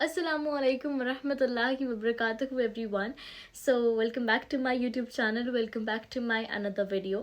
Assalamu alaikum warahmatullahi wabarakatuh everyone. So welcome back to my YouTube channel, welcome back to my another video.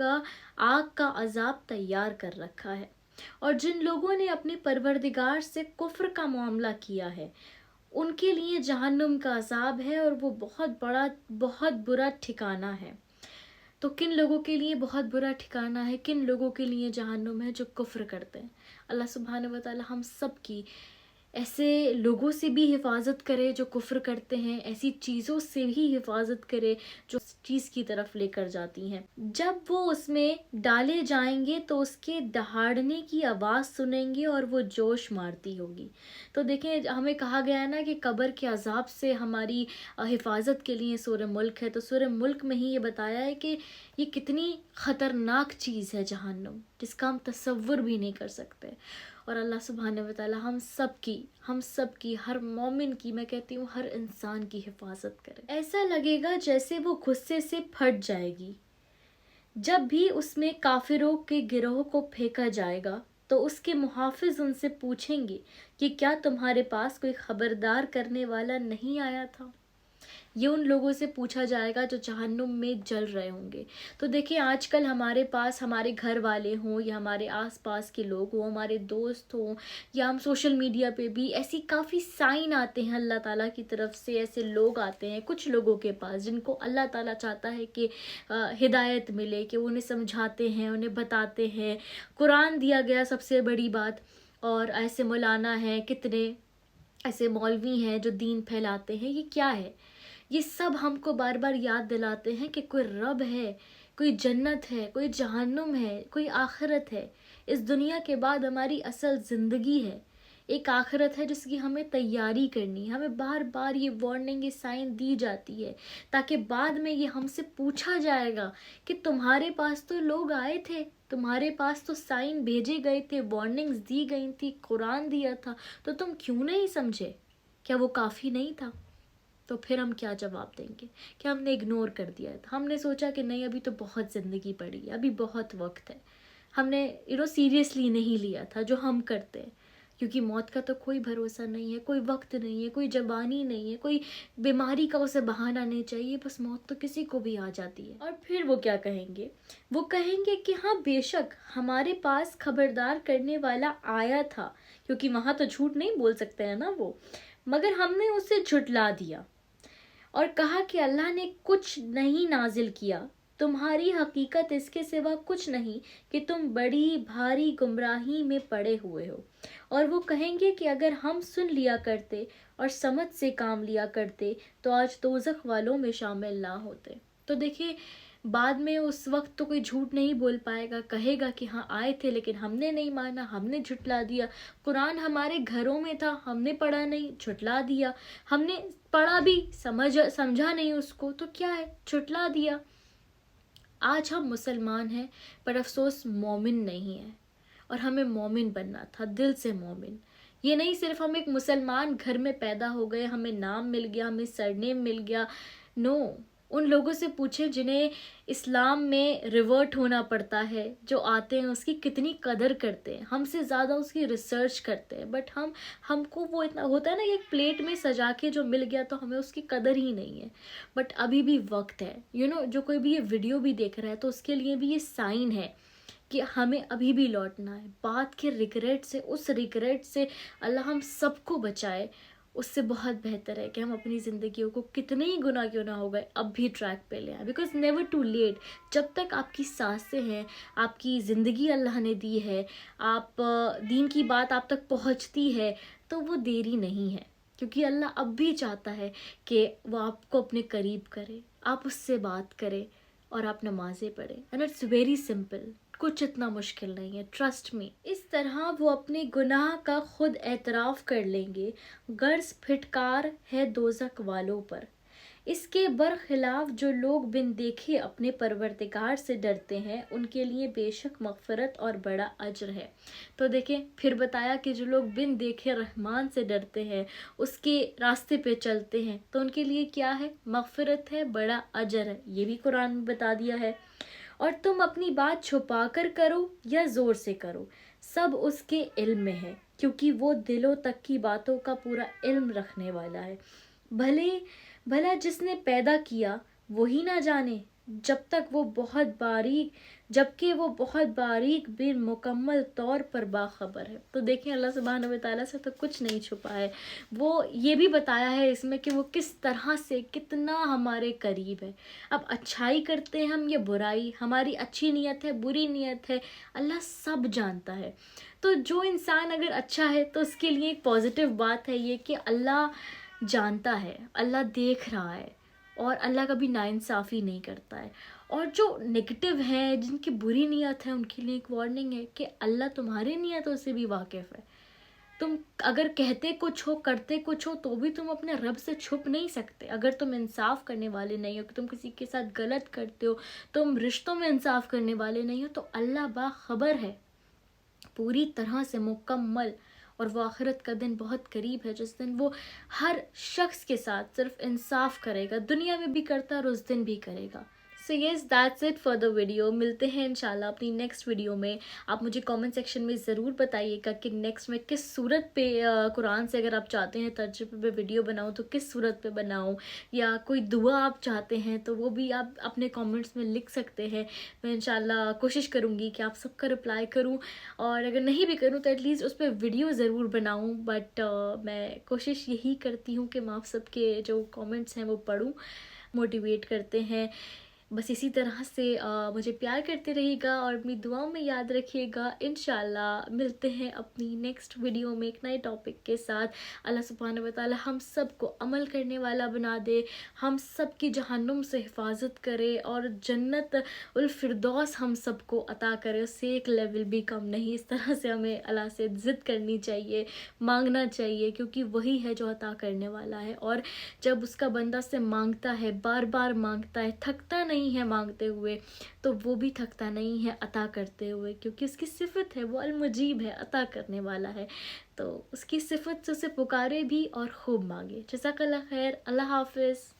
آگ کا عذاب تیار کر رکھا ہے۔ اور جن لوگوں نے اپنے پروردگار سے کفر کا معاملہ کیا ہے ان کے لیے جہنم کا عذاب ہے، اور وہ بہت برا ٹھکانہ ہے۔ تو کن لوگوں کے لیے بہت برا ٹھکانہ ہے، کن لوگوں کے لیے جہنم ہے؟ جو کفر کرتے ہیں۔ اللہ سبحانہ و تعالی ہم سب کی ایسے لوگوں سے بھی حفاظت کرے جو کفر کرتے ہیں، ایسی چیزوں سے بھی حفاظت کرے جو اس چیز کی طرف لے کر جاتی ہیں۔ جب وہ اس میں ڈالے جائیں گے تو اس کے دہاڑنے کی آواز سنیں گے اور وہ جوش مارتی ہوگی۔ تو دیکھیں، ہمیں کہا گیا ہے نا کہ قبر کے عذاب سے ہماری حفاظت کے لیے سورہ ملک ہے، تو سورہ ملک میں ہی یہ بتایا ہے کہ یہ کتنی خطرناک چیز ہے جہنم، جس کا ہم تصور بھی نہیں کر سکتے۔ اور اللہ سبحانہ و تعالی ہم سب کی ہر مومن کی، میں کہتی ہوں ہر انسان کی حفاظت کرے۔ ایسا لگے گا جیسے وہ غصے سے پھٹ جائے گی۔ جب بھی اس میں کافروں کے گروہ کو پھینکا جائے گا تو اس کے محافظ ان سے پوچھیں گے کہ کیا تمہارے پاس کوئی خبردار کرنے والا نہیں آیا تھا؟ یہ ان لوگوں سے پوچھا جائے گا جو جہنم میں جل رہے ہوں گے۔ تو دیکھیں، آج کل ہمارے پاس ہمارے گھر والے ہوں یا ہمارے آس پاس کے لوگ ہوں، ہمارے دوست ہوں، یا ہم سوشل میڈیا پہ بھی ایسی کافی سائن آتے ہیں اللہ تعالیٰ کی طرف سے، ایسے لوگ آتے ہیں کچھ لوگوں کے پاس جن کو اللہ تعالیٰ چاہتا ہے کہ ہدایت ملے، کہ وہ انہیں سمجھاتے ہیں، انہیں بتاتے ہیں۔ قرآن دیا گیا سب سے بڑی بات، اور ایسے مولانا ہیں، کتنے ایسے مولوی ہیں جو دین پھیلاتے ہیں۔ یہ کیا ہے؟ یہ سب ہم کو بار بار یاد دلاتے ہیں کہ کوئی رب ہے، کوئی جنت ہے، کوئی جہنم ہے، کوئی آخرت ہے۔ اس دنیا کے بعد ہماری اصل زندگی ہے، ایک آخرت ہے جس کی ہمیں تیاری کرنی ہے۔ ہمیں بار بار یہ وارننگ، یہ سائن دی جاتی ہے تاکہ بعد میں یہ ہم سے پوچھا جائے گا کہ تمہارے پاس تو لوگ آئے تھے، تمہارے پاس تو سائن بھیجے گئے تھے، وارننگز دی گئی تھی، قرآن دیا تھا، تو تم کیوں نہیں سمجھے؟ کیا وہ کافی نہیں تھا؟ تو پھر ہم کیا جواب دیں گے؟ کہ ہم نے اگنور کر دیا تھا، ہم نے سوچا کہ نہیں ابھی تو بہت زندگی پڑی ہے، ابھی بہت وقت ہے، ہم نے سیریسلی نہیں لیا تھا جو ہم کرتے ہیں، کیونکہ موت کا تو کوئی بھروسہ نہیں ہے، کوئی وقت نہیں ہے، کوئی زبانی نہیں ہے، کوئی بیماری کا اسے بہانہ نہیں چاہیے، بس موت تو کسی کو بھی آ جاتی ہے۔ اور پھر وہ کیا کہیں گے؟ وہ کہیں گے کہ ہاں بے شک ہمارے پاس خبردار کرنے والا آیا تھا، کیونکہ وہاں تو جھوٹ نہیں بول سکتے ہیں نا وہ، مگر ہم نے اسے جھٹلا دیا اور کہا کہ اللہ نے کچھ نہیں نازل کیا، تمہاری حقیقت اس کے سوا کچھ نہیں کہ تم بڑی بھاری گمراہی میں پڑے ہوئے ہو۔ اور وہ کہیں گے کہ اگر ہم سن لیا کرتے اور سمجھ سے کام لیا کرتے تو آج دوزخ والوں میں شامل نہ ہوتے۔ تو دیکھیں، بعد میں اس وقت تو کوئی جھوٹ نہیں بول پائے گا، کہے گا کہ ہاں آئے تھے لیکن ہم نے نہیں مانا، ہم نے جھٹلا دیا۔ قرآن ہمارے گھروں میں تھا، ہم نے پڑھا نہیں، جھٹلا دیا۔ ہم نے پڑھا بھی، سمجھا نہیں اس کو، تو کیا ہے؟ جھٹلا دیا۔ آج ہم مسلمان ہیں پر افسوس مومن نہیں ہیں، اور ہمیں مومن بننا تھا، دل سے مومن۔ یہ نہیں صرف ہم ایک مسلمان گھر میں پیدا ہو گئے، ہمیں نام مل گیا، ہمیں سرنیم مل گیا، نو۔ ان لوگوں سے پوچھیں جنہیں اسلام میں ریورٹ ہونا پڑتا ہے، جو آتے ہیں اس کی کتنی قدر کرتے ہیں، ہم سے زیادہ اس کی ریسرچ کرتے ہیں، بٹ ہم کو وہ اتنا ہوتا ہے نا کہ ایک پلیٹ میں سجا کے جو مل گیا تو ہمیں اس کی قدر ہی نہیں ہے۔ بٹ ابھی بھی وقت ہے، جو کوئی بھی یہ ویڈیو بھی دیکھ رہا ہے تو اس کے لیے بھی یہ سائن ہے کہ ہمیں ابھی بھی لوٹنا ہے۔ بات کے ریگریٹ سے، اس ریگریٹ سے اللہ ہم سب کو بچائے، اس سے بہت بہتر ہے کہ ہم اپنی زندگیوں کو کتنے ہی گناہ کیوں نہ ہو گئے اب بھی ٹریک پہ لے آئیں، بیکاز نیور ٹو لیٹ۔ جب تک آپ کی سانسیں ہیں، آپ کی زندگی اللہ نے دی ہے، آپ دین کی بات آپ تک پہنچتی ہے، تو وہ دیری نہیں ہے، کیونکہ اللہ اب بھی چاہتا ہے کہ وہ آپ کو اپنے قریب کرے، آپ اس سے بات کریں اور آپ نمازیں پڑھیں، اینڈ اٹس ویری سمپل، کچھ اتنا مشکل نہیں ہے، ٹرسٹ می۔ اس طرح وہ اپنے گناہ کا خود اعتراف کر لیں گے، غرض پھٹکار ہے دوزخ والوں پر۔ اس کے برخلاف جو لوگ بن دیکھے اپنے پروردگار سے ڈرتے ہیں، ان کے لیے بے شک مغفرت اور بڑا اجر ہے۔ تو دیکھیں، پھر بتایا کہ جو لوگ بن دیکھے رحمان سے ڈرتے ہیں، اس کے راستے پہ چلتے ہیں، تو ان کے لیے کیا ہے؟ مغفرت ہے، بڑا اجر ہے، یہ بھی قرآن میں بتا دیا ہے۔ اور تم اپنی بات چھپا کر کرو یا زور سے کرو، سب اس کے علم میں ہے، کیونکہ وہ دلوں تک کی باتوں کا پورا علم رکھنے والا ہے۔ بھلا جس نے پیدا کیا وہی نہ جانے، جب تک وہ بہت باریک جبکہ وہ بہت باریک بن مکمل طور پر باخبر ہے. تو دیکھیں اللہ سبحانہ و تعالیٰ سے تو کچھ نہیں چھپا ہے. وہ یہ بھی بتایا ہے اس میں کہ وہ کس طرح سے کتنا ہمارے قریب ہے. اب اچھائی کرتے ہیں ہم یا برائی، ہماری اچھی نیت ہے بری نیت ہے، اللہ سب جانتا ہے. تو جو انسان اگر اچھا ہے تو اس کے لیے ایک پازیٹیو بات ہے یہ کہ اللہ جانتا ہے، اللہ دیکھ رہا ہے، اور اللہ کبھی ناانصافی نہیں کرتا ہے. اور جو نگیٹو ہیں، جن کی بری نیت ہے، ان کے لیے ایک وارننگ ہے کہ اللہ تمہاری نیتوں سے بھی واقف ہے. تم اگر کہتے کچھ ہو کرتے کچھ ہو تو بھی تم اپنے رب سے چھپ نہیں سکتے. اگر تم انصاف کرنے والے نہیں ہو، کہ تم کسی کے ساتھ غلط کرتے ہو، تم رشتوں میں انصاف کرنے والے نہیں ہو، تو اللہ باخبر ہے پوری طرح سے مکمل. اور وہ آخرت کا دن بہت قریب ہے جس دن وہ ہر شخص کے ساتھ صرف انصاف کرے گا، دنیا میں بھی کرتا ہے اور اس دن بھی کرے گا. So yes that's it for the video. ملتے ہیں انشاءاللہ اپنی نیکسٹ ویڈیو میں. آپ مجھے کامنٹ سیکشن میں ضرور بتائیے گا کہ نیکسٹ میں کس صورت پہ قرآن سے اگر آپ چاہتے ہیں ترجمے پہ ویڈیو بناؤں تو کس صورت پہ بناؤں، یا کوئی دعا آپ چاہتے ہیں تو وہ بھی آپ اپنے کامنٹس میں لکھ سکتے ہیں. میں انشاءاللہ کوشش کروں گی کہ آپ سب کا رپلائی کروں، اور اگر نہیں بھی کروں تو ایٹ لیسٹ اس پہ ویڈیو ضرور بناؤں. بٹ میں کوشش یہی کرتی ہوں کہ میں آپ سب کے جو کامنٹس ہیں وہ پڑھوں، موٹیویٹ کرتے ہیں. بس اسی طرح سے مجھے پیار کرتے رہیے گا اور اپنی دعاؤں میں یاد رکھیے گا. انشاءاللہ ملتے ہیں اپنی نیکسٹ ویڈیو میں ایک نئے ٹاپک کے ساتھ. اللہ سبحانہ و تعالی ہم سب کو عمل کرنے والا بنا دے، ہم سب کی جہنم سے حفاظت کرے، اور جنت الفردوس ہم سب کو عطا کرے، اس سے ایک لیول بھی کم نہیں. اس طرح سے ہمیں اللہ سے ضد کرنی چاہیے، مانگنا چاہیے، کیونکہ وہی ہے جو عطا کرنے والا ہے. اور جب اس کا بندہ سے مانگتا ہے، بار بار مانگتا ہے، تھکتا نہیں ہے مانگتے ہوئے، تو وہ بھی تھکتا نہیں ہے عطا کرتے ہوئے، کیونکہ اس کی صفت ہے، وہ المجیب ہے، عطا کرنے والا ہے. تو اس کی صفت سے اسے پکارے بھی اور خوب مانگے. جزاک اللہ خیر. اللہ حافظ.